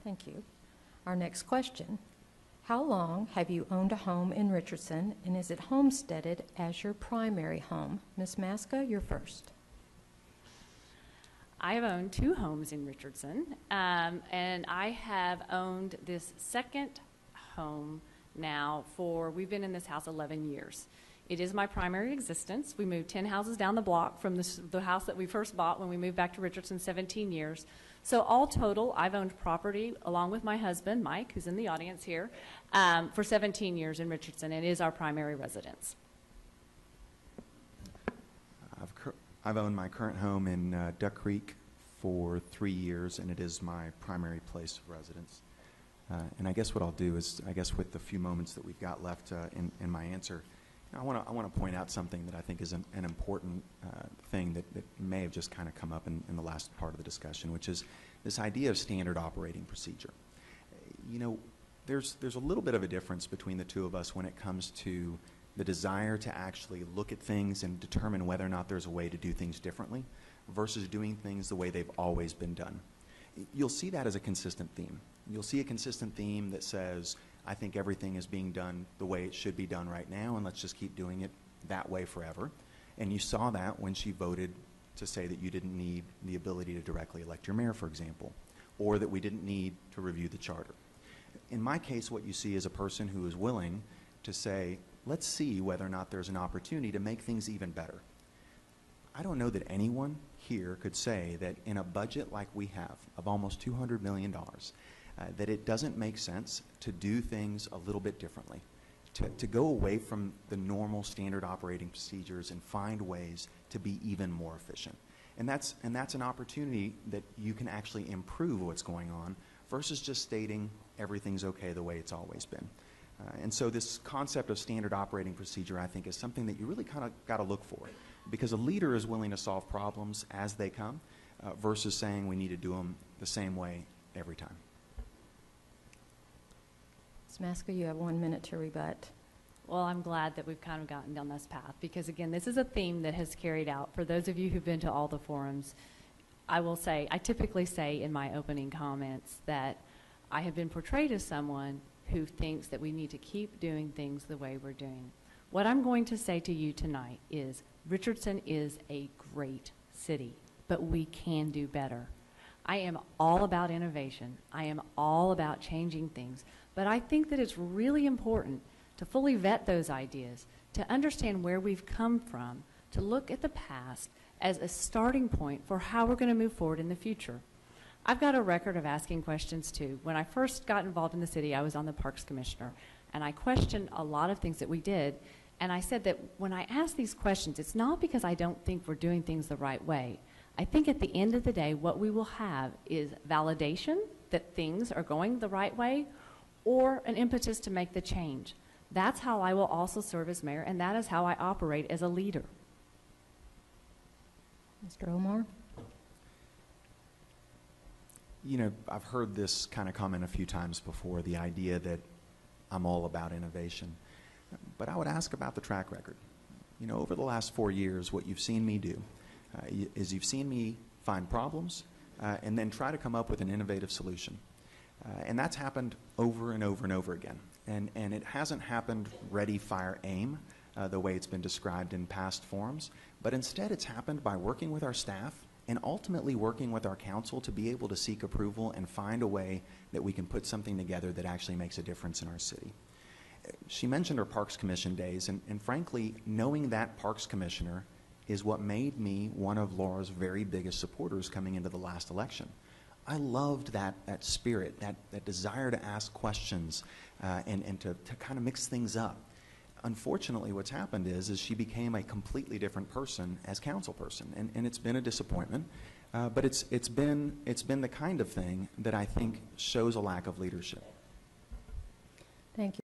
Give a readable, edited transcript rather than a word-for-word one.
Thank you. Our next question. How long have you owned a home in Richardson, and is it homesteaded as your primary home? Ms. Maczka, you're first. I have owned 2 homes in Richardson, and I have owned this second home now we've been in this house 11 years. It is my primary existence. We moved 10 houses down the block from the house that we first bought when we moved back to Richardson 17 years. So all total, I've owned property along with my husband, Mike, who's in the audience here, for 17 years in Richardson. It is our primary residence. I've owned my current home in Duck Creek for 3 years, and it is my primary place of residence. And I guess what I'll do is, with the few moments that we've got left in my answer, I want to point out something that I think is an important thing that may have just kind of come up in the last part of the discussion, which is this idea of standard operating procedure. You know, there's a little bit of a difference between the two of us when it comes to the desire to actually look at things and determine whether or not there's a way to do things differently versus doing things the way they've always been done. You'll see that as a consistent theme. You'll see a consistent theme that says, I think everything is being done the way it should be done right now, and let's just keep doing it that way forever. And you saw that when she voted to say that you didn't need the ability to directly elect your mayor, for example, or that we didn't need to review the charter. In my case, what you see is a person who is willing to say, let's see whether or not there's an opportunity to make things even better. I don't know that anyone here could say that in a budget like we have of almost $200 million, that it doesn't make sense to do things a little bit differently, to go away from the normal standard operating procedures and find ways to be even more efficient. And that's an opportunity that you can actually improve what's going on versus just stating everything's okay the way it's always been. And so this concept of standard operating procedure, I think, is something that you really kind of got to look for, because a leader is willing to solve problems as they come versus saying we need to do them the same way every time. Ms. Maczka, you have 1 minute to rebut. Well, I'm glad that we've kind of gotten down this path because, again, this is a theme that has carried out. For those of you who've been to all the forums, I will say, I typically say in my opening comments that I have been portrayed as someone who thinks that we need to keep doing things the way we're doing. What I'm going to say to you tonight is Richardson is a great city, but we can do better. I am all about innovation. I am all about changing things. But I think that it's really important to fully vet those ideas, to understand where we've come from, to look at the past as a starting point for how we're going to move forward in the future. I've got a record of asking questions too. When I first got involved in the city, I was on the Parks Commissioner, and I questioned a lot of things that we did. And I said that when I ask these questions, it's not because I don't think we're doing things the right way. I think at the end of the day, what we will have is validation that things are going the right way or an impetus to make the change. That's how I will also serve as mayor, and that is how I operate as a leader. Mr. Omar? You know, I've heard this kind of comment a few times before, the idea that I'm all about innovation. But I would ask about the track record. You know, over the last 4 years, what you've seen me do is you've seen me find problems and then try to come up with an innovative solution. And that's happened over and over and over again. And it hasn't happened ready, fire, aim, the way it's been described in past forums, but instead it's happened by working with our staff and ultimately working with our council to be able to seek approval and find a way that we can put something together that actually makes a difference in our city. She mentioned her Parks Commission days, and frankly, knowing that Parks Commissioner is what made me one of Laura's very biggest supporters coming into the last election. I loved that spirit, that desire to ask questions and to kind of mix things up. Unfortunately, what's happened is she became a completely different person as council person, and it's been a disappointment. But it's been the kind of thing that I think shows a lack of leadership. Thank you.